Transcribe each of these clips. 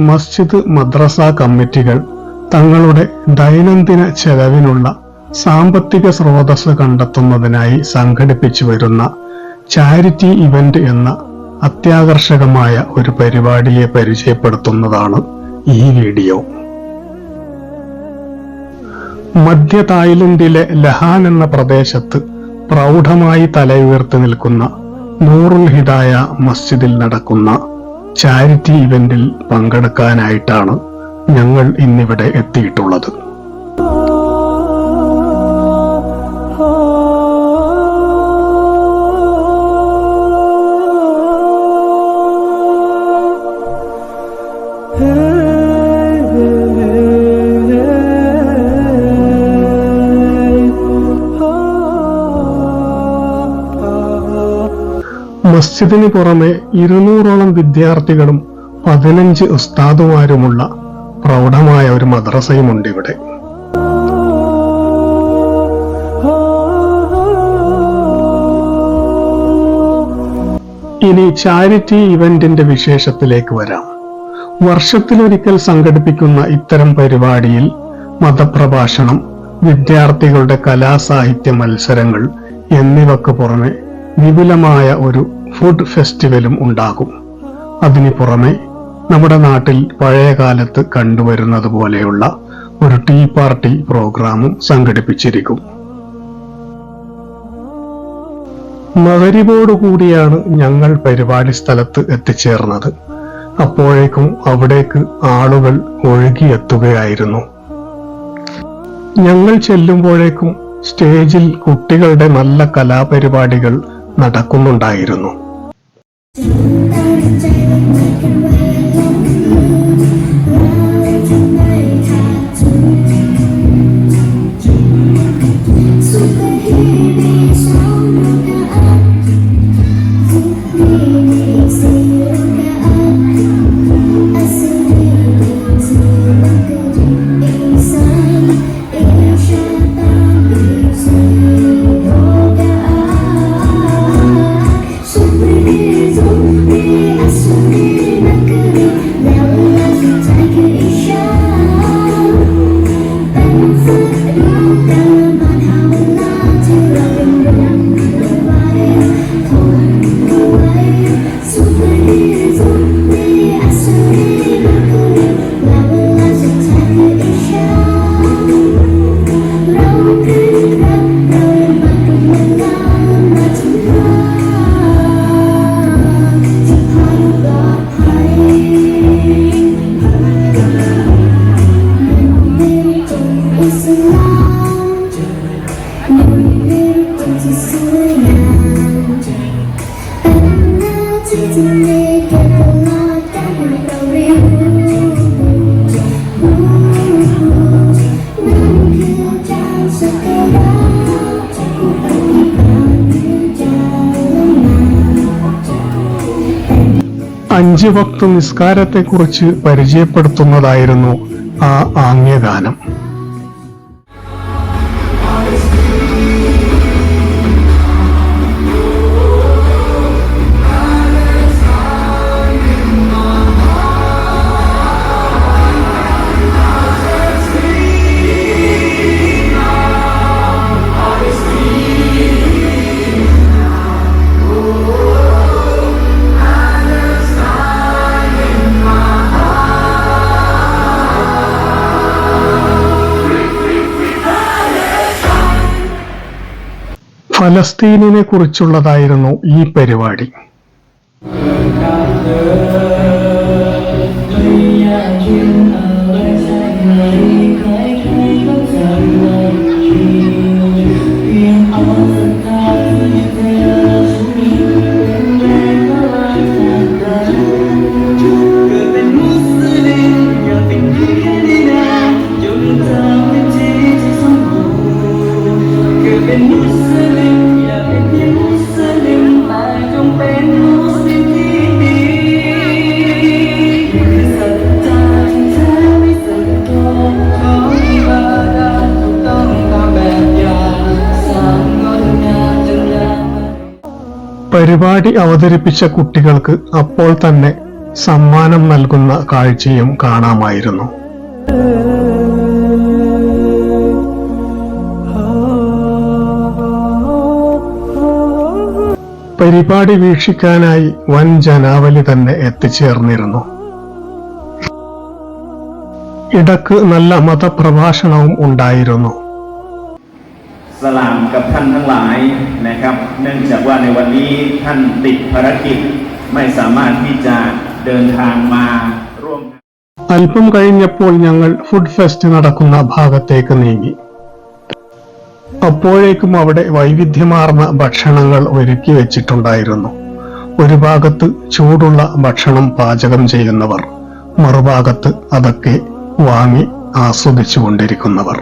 മസ്ജിദ് മദ്രസ കമ്മിറ്റികൾ തങ്ങളുടെ ദൈനംദിന ചെലവിനുള്ള സാമ്പത്തിക സ്രോതസ് കണ്ടെത്തുന്നതിനായി സംഘടിപ്പിച്ചു വരുന്ന ചാരിറ്റി ഇവന്റ് എന്ന അത്യാകർഷകമായ ഒരു പരിപാടിയെ പരിചയപ്പെടുത്തുന്നതാണ് ഈ വീഡിയോ. മധ്യ തായ്ലൻഡിലെ ലഹാൻ എന്ന പ്രദേശത്ത് പ്രൗഢമായി തലയുയർത്തി നിൽക്കുന്ന നൂറുൽ ഹിദായ മസ്ജിദിൽ നടക്കുന്ന ചാരിറ്റി ഇവന്റിൽ പങ്കെടുക്കാനായിട്ടാണ് ഞങ്ങൾ ഇന്നിവിടെ എത്തിയിട്ടുള്ളത്. മസ്ജിദിന് പുറമെ 200ഓളം വിദ്യാർത്ഥികളും 15 ഉസ്താദുമാരുമുള്ള പ്രൗഢമായ ഒരു മദ്രസയുമുണ്ട് ഇവിടെ. ഇനി ചാരിറ്റി ഇവന്റിന്റെ വിശേഷത്തിലേക്ക് വരാം. വർഷത്തിലൊരിക്കൽ സംഘടിപ്പിക്കുന്ന ഇത്തരം പരിപാടിയിൽ മതപ്രഭാഷണം, വിദ്യാർത്ഥികളുടെ കലാസാഹിത്യ മത്സരങ്ങൾ എന്നിവയ്ക്ക് പുറമെ വിപുലമായ ഒരു ഫുഡ് ഫെസ്റ്റിവലും ഉണ്ടാകും. അതിനു പുറമെ നമ്മുടെ നാട്ടിൽ പഴയ കാലത്ത് കണ്ടുവരുന്നത് പോലെയുള്ള ഒരു ടീ പാർട്ടി പ്രോഗ്രാമും സംഘടിപ്പിച്ചിരിക്കും. മഗ്‌രിബോടുകൂടിയാണ് ഞങ്ങൾ പരിപാടി സ്ഥലത്ത് എത്തിച്ചേർന്നത്. അപ്പോഴേക്കും അവിടേക്ക് ആളുകൾ ഒഴുകിയെത്തുകയായിരുന്നു. ഞങ്ങൾ ചെല്ലുമ്പോഴേക്കും സ്റ്റേജിൽ കുട്ടികളുടെ നല്ല കലാപരിപാടികൾ നടക്കുന്നുണ്ടായിരുന്നു. അഞ്ച് വക്ത് നിസ്കാരത്തെക്കുറിച്ച് പരിചയപ്പെടുത്തുന്നതായിരുന്നു ആ ആംഗ്യഗാനം. ഫലസ്തീനിനെ കുറിച്ചുള്ളതായിരുന്നു ഈ പരിപാടി. പരിപാടി അവതരിപ്പിച്ച കുട്ടികൾക്ക് അപ്പോൾ തന്നെ സമ്മാനം നൽകുന്ന കാഴ്ചയും കാണാമായിരുന്നു. പരിപാടി വീക്ഷിക്കാനായി വൻ ജനാവലി തന്നെ എത്തിച്ചേർന്നിരുന്നു. ഇടക്ക് നല്ല മതപ്രഭാഷണവും ഉണ്ടായിരുന്നു. สลามกับท่านทั้งหลายนะครับเนื่องจากว่าในวันนี้ท่านติดภารกิจไม่สามารถที่จะเดินทางมาร่วม അല്പം കഴിഞ്ഞപ്പോൾ ഞങ്ങൾ ഫുഡ് ഫെസ്റ്റ് നടക്കുന്ന ഭാഗത്തേക്ക് നീങ്ങി. അപ്പോഴേക്കും അവിടെ വൈവിധ്യമാർന്ന ഭക്ഷണങ്ങൾ ഒരുക്കി വെച്ചിട്ടുണ്ടായിരുന്നു. ഒരു ഭാഗത്ത് ചൂടുള്ള ഭക്ഷണം പാചകം ചെയ്യുന്നവർ, മറുഭാഗത്ത് അതൊക്കെ വാങ്ങി ആസ്വദിച്ചുകൊണ്ടിരിക്കുന്നവർ.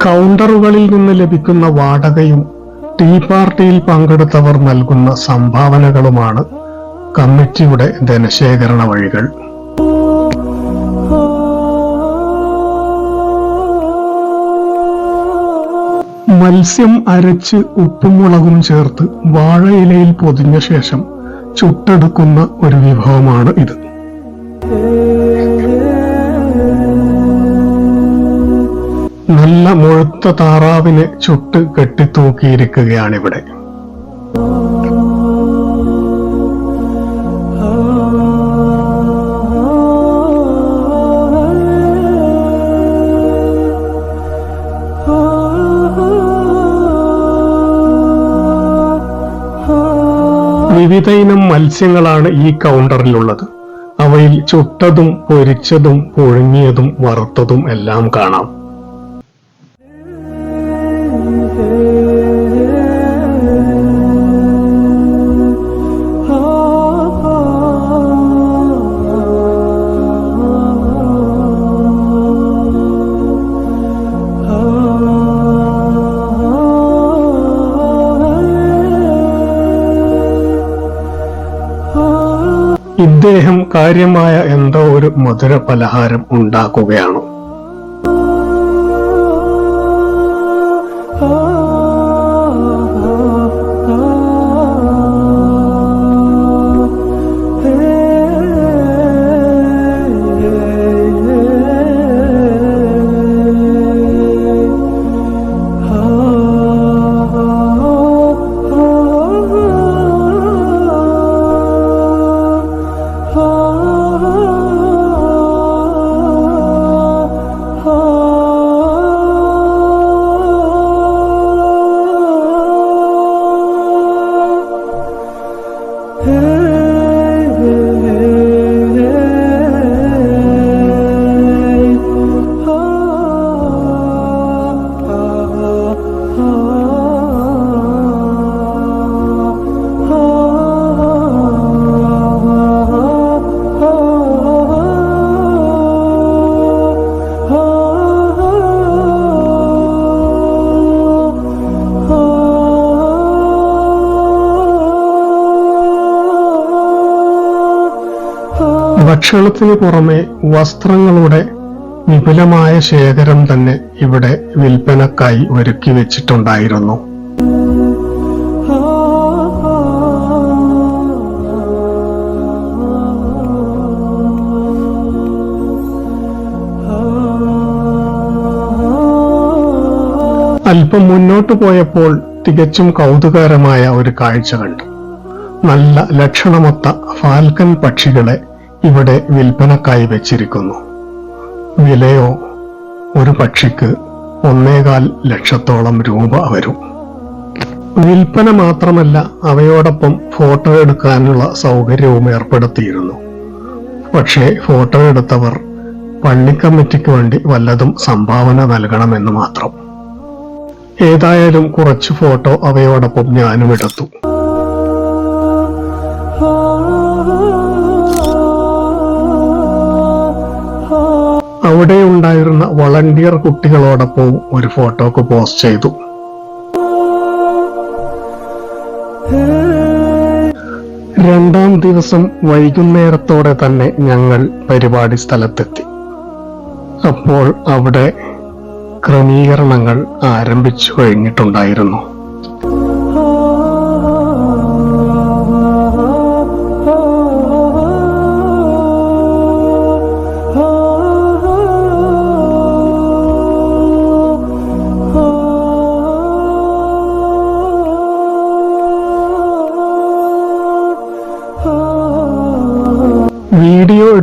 കൗണ്ടറുകളിൽ നിന്ന് ലഭിക്കുന്ന വാടകയും ടീ പാർട്ടിയിൽ പങ്കെടുത്തവർ നൽകുന്ന സംഭാവനകളുമാണ് കമ്മിറ്റിയുടെ ധനശേഖരണ വഴികൾ. മത്സ്യം അരച്ച് ഉപ്പും മുളകും ചേർത്ത് വാഴയിലയിൽ പൊതിഞ്ഞ ശേഷം ചുട്ടെടുക്കുന്ന ഒരു വിഭവമാണ് ഇത്. നല്ല മുഴുത്ത താറാവിനെ ചുട്ട് കെട്ടിത്തൂക്കിയിരിക്കുകയാണിവിടെ. വിവിധ ഇനം മത്സ്യങ്ങളാണ് ഈ കൗണ്ടറിലുള്ളത്. അവയിൽ ചുട്ടതും പൊരിച്ചതും പുഴുങ്ങിയതും വറുത്തതും എല്ലാം കാണാം. ഇദ്ദേഹം കാര്യമായ എന്തോ ഒരു മധുര പലഹാരം ഉണ്ടാക്കുകയാണ്. ഭക്ഷണത്തിന് പുറമെ വസ്ത്രങ്ങളുടെ വിപുലമായ ശേഖരം തന്നെ ഇവിടെ വിൽപ്പനക്കായി ഒരുക്കി വെച്ചിട്ടുണ്ടായിരുന്നു. അല്പം മുന്നോട്ടു പോയപ്പോൾ തികച്ചും കൗതുകകരമായ ഒരു കാഴ്ച കണ്ടു. നല്ല ലക്ഷണമൊത്ത ഫാൽക്കൺ പക്ഷികളെ ഇവിടെ വിൽപ്പനക്കായി വെച്ചിരിക്കുന്നു. വിലയോ ഒരു പക്ഷിക്ക് 1.25 ലക്ഷത്തോളം രൂപ വരും. വിൽപ്പന മാത്രമല്ല, അവയോടൊപ്പം ഫോട്ടോ എടുക്കാനുള്ള സൗകര്യവും ഏർപ്പെടുത്തിയിരുന്നു. പക്ഷേ ഫോട്ടോ എടുത്തവർ പള്ളിക്കമ്മിറ്റിക്ക് വേണ്ടി വല്ലതും സംഭാവന നൽകണമെന്ന് മാത്രം. ഏതായാലും കുറച്ച് ഫോട്ടോ അവയോടൊപ്പം ഞാനും എടുത്തു. അവിടെയുണ്ടായിരുന്ന വളണ്ടിയർ കുട്ടികളോടൊപ്പം ഒരു ഫോട്ടോക്ക് പോസ്റ്റ് ചെയ്തു. രണ്ടാം ദിവസം വൈകുന്നേരത്തോടെ തന്നെ ഞങ്ങൾ പരിപാടി സ്ഥലത്തെത്തി. അപ്പോൾ അവിടെ ക്രമീകരണങ്ങൾ ആരംഭിച്ചു കഴിഞ്ഞിട്ടുണ്ടായിരുന്നു.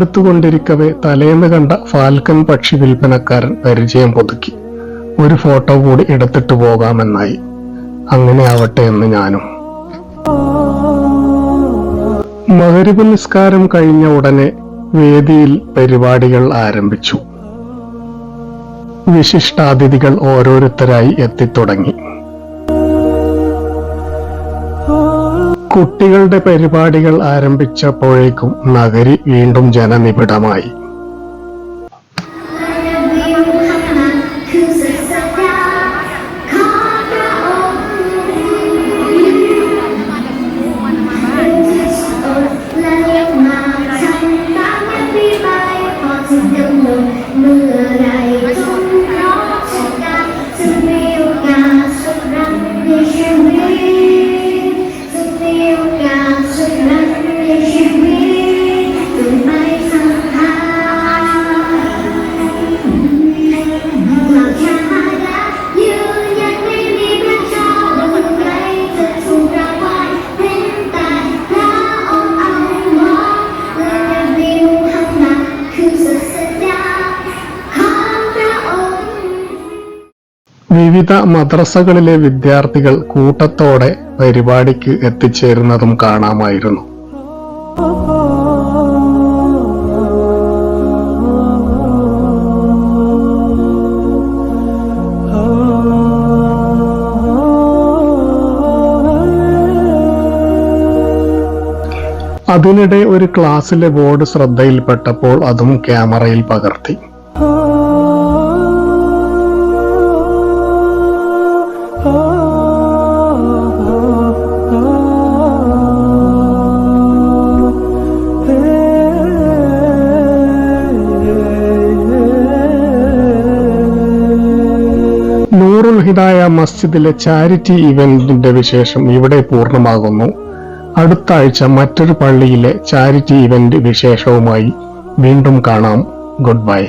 എടുത്തുകൊണ്ടിരിക്കവേ തലേന്ന് കണ്ട ഫാൽക്കൺ പക്ഷി വിൽപ്പനക്കാരൻ പരിചയം പുതുക്കി. ഒരു ഫോട്ടോ കൂടി എടുത്തിട്ട് പോകാമെന്നായി. അങ്ങനെ ആവട്ടെ എന്ന് ഞാനും. മഗ്‌രിബ് നിസ്കാരം കഴിഞ്ഞ ഉടനെ വേദിയിൽ പരിപാടികൾ ആരംഭിച്ചു. വിശിഷ്ടാതിഥികൾ ഓരോരുത്തരായി എത്തിത്തുടങ്ങി. കുട്ടികളുടെ പരിപാടികൾ ആരംഭിച്ചപ്പോഴേക്കും നഗരി വീണ്ടും ജനനിബിഡമായി. വിവിധ മദ്രസകളിലെ വിദ്യാർത്ഥികൾ കൂട്ടത്തോടെ പരിപാടിക്ക് എത്തിച്ചേരുന്നതും കാണാമായിരുന്നു. അതിനിടെ ഒരു ക്ലാസ്സിലെ ബോർഡ് ശ്രദ്ധയിൽപ്പെട്ടപ്പോൾ അതും ക്യാമറയിൽ പകർത്തി. നൂറുൽ ഹിദായ മസ്ജിദിലെ ചാരിറ്റി ഇവന്റിന്റെ വിശേഷം ഇവിടെ പൂർണ്ണമാകുന്നു. അടുത്ത ആഴ്ച മറ്റൊരു പള്ളിയിലെ ചാരിറ്റി ഇവന്റ് വിശേഷവുമായി വീണ്ടും കാണാം. Good bye.